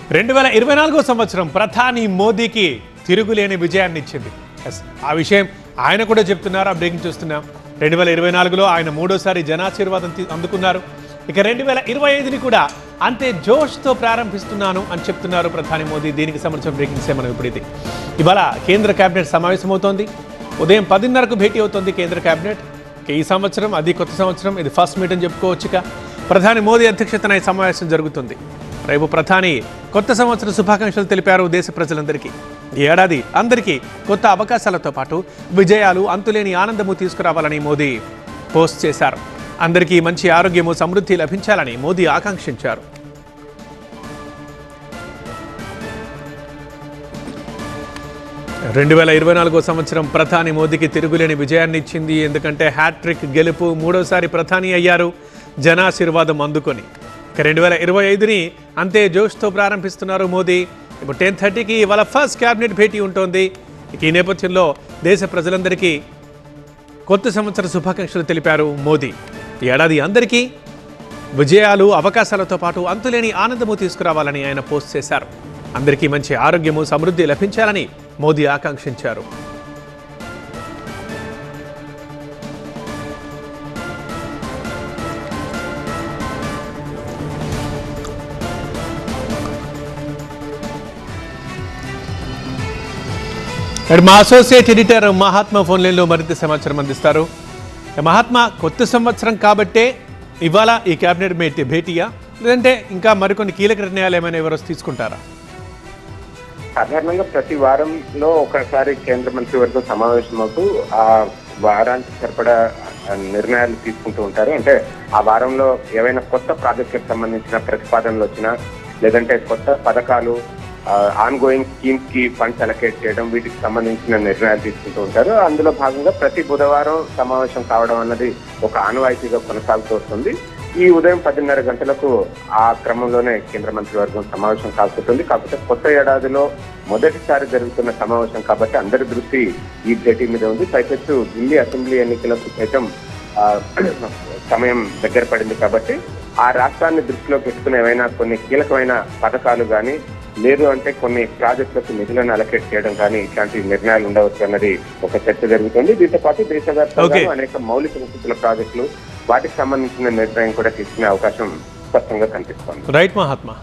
2024 సంవత్సరం ప్రధాని మోదీకి తిరుగులేని విజయాన్ని ఇచ్చింది. ఆ విషయం ఆయన కూడా చెప్తున్నారు. ఆ బ్రేకింగ్ చూస్తున్నాం. 2024లో ఆయన మూడోసారి జనాశీర్వాదం అందుకున్నారు. ఇక 2025ని కూడా అంతే జోష్తో ప్రారంభిస్తున్నాను అని చెప్తున్నారు ప్రధాని మోదీ. దీనికి సంబంధించిన బ్రేకింగ్స్ మనం ఇప్పుడు ఇవాళ కేంద్ర కేబినెట్ సమావేశమవుతోంది. ఉదయం 10:30కు భేటీ అవుతోంది కేంద్ర కేబినెట్. ఈ సంవత్సరం అది కొత్త సంవత్సరం, ఇది ఫస్ట్ మీట్ అని చెప్పుకోవచ్చు. ఇక ప్రధాని మోదీ అధ్యక్షతన ఈ సమావేశం జరుగుతుంది. రేపు ప్రధాని కొత్త సంవత్సర శుభాకాంక్షలు తెలిపారు దేశ ప్రజలందరికీ. ఈ ఏడాది అందరికీ కొత్త అవకాశాలతో పాటు విజయాలు, అంతులేని ఆనందము తీసుకురావాలని మోదీ పోస్ట్ చేశారు. అందరికీ మంచి ఆరోగ్యము, సమృద్ధి లభించాలని మోదీ ఆకాంక్షించారు. రెండు 2024 సంవత్సరం ప్రధాని మోదీకి తిరుగులేని విజయాన్ని ఇచ్చింది. ఎందుకంటే హ్యాట్రిక్ గెలుపు, మూడోసారి ప్రధాని అయ్యారు జనాశీర్వాదం అందుకొని. ఇక 2025ని అంతే జోష్తో ప్రారంభిస్తున్నారు మోదీ. ఇప్పుడు 10:30కి ఇవాళ ఫస్ట్ క్యాబినెట్ భేటీ ఉంటుంది. ఇక ఈ నేపథ్యంలో దేశ ప్రజలందరికీ కొత్త సంవత్సర శుభాకాంక్షలు తెలిపారు మోదీ. ఈ ఏడాది అందరికీ విజయాలు, అవకాశాలతో పాటు అంతులేని ఆనందము తీసుకురావాలని ఆయన పోస్ట్ చేశారు. అందరికీ మంచి ఆరోగ్యము, సమృద్ధి లభించాలని మోదీ ఆకాంక్షించారు. మా అసోసియేట్ ఎడిటర్ మహాత్మా ఫోన్ లైన్లో మరింత సమాచారం అందిస్తారు. మహాత్మా, కొత్త సంవత్సరం కాబట్టే ఇవాళ ఈ కేబినెట్ భేటీయా, లేదంటే ఇంకా మరికొన్ని కీలక నిర్ణయాలు ఏమైనా ఎవరో తీసుకుంటారా? సాధారణంగా ప్రతి వారంలో ఒకసారి కేంద్ర మంత్రివర్గం సమావేశమవుతూ ఆ వారానికి సరిపడా నిర్ణయాలు తీసుకుంటూ ఉంటారు. అంటే ఆ వారంలో ఏవైనా కొత్త ప్రాజెక్టులకు సంబంధించిన ప్రతిపాదనలు వచ్చినా, లేదంటే కొత్త పథకాలు, ఆన్ గోయింగ్ స్కీమ్స్ కి ఫండ్స్ అలొకేట్ చేయడం, వీటికి సంబంధించిన నిర్ణయాలు తీసుకుంటూ ఉంటారు. అందులో భాగంగా ప్రతి బుధవారం సమావేశం కావడం అన్నది ఒక ఆనవాయితీగా కొనసాగుతూ వస్తుంది. ఈ ఉదయం 10:30 గంటలకు ఆ క్రమంలోనే కేంద్ర మంత్రివర్గం సమావేశం కాకపోతుంది. కాకపోతే కొత్త ఏడాదిలో మొదటిసారి జరుగుతున్న సమావేశం కాబట్టి అందరి దృష్టి ఈ భేటీ మీద ఉంది. పైపెచ్చు ఢిల్లీ అసెంబ్లీ ఎన్నికలకు సైతం సమయం దగ్గర పడింది కాబట్టి ఆ రాష్ట్రాన్ని దృష్టిలో పెట్టుకుని ఏమైనా కొన్ని కీలకమైన పథకాలు కానీ, లేదు అంటే కొన్ని ప్రాజెక్టులకు నిధులను అలొకేట్ చేయడం కానీ, ఇట్లాంటి నిర్ణయాలు ఉండవచ్చు అన్నది ఒక చర్చ జరుగుతుంది. దీంతో పాటు దేశవ్యాప్తంగా అనేక మౌలిక వసతుల ప్రాజెక్టులు, వాటికి సంబంధించిన నిర్ణయం కూడా తీసుకునే అవకాశం స్పష్టంగా కనిపిస్తోంది. రైట్ మహాత్మా.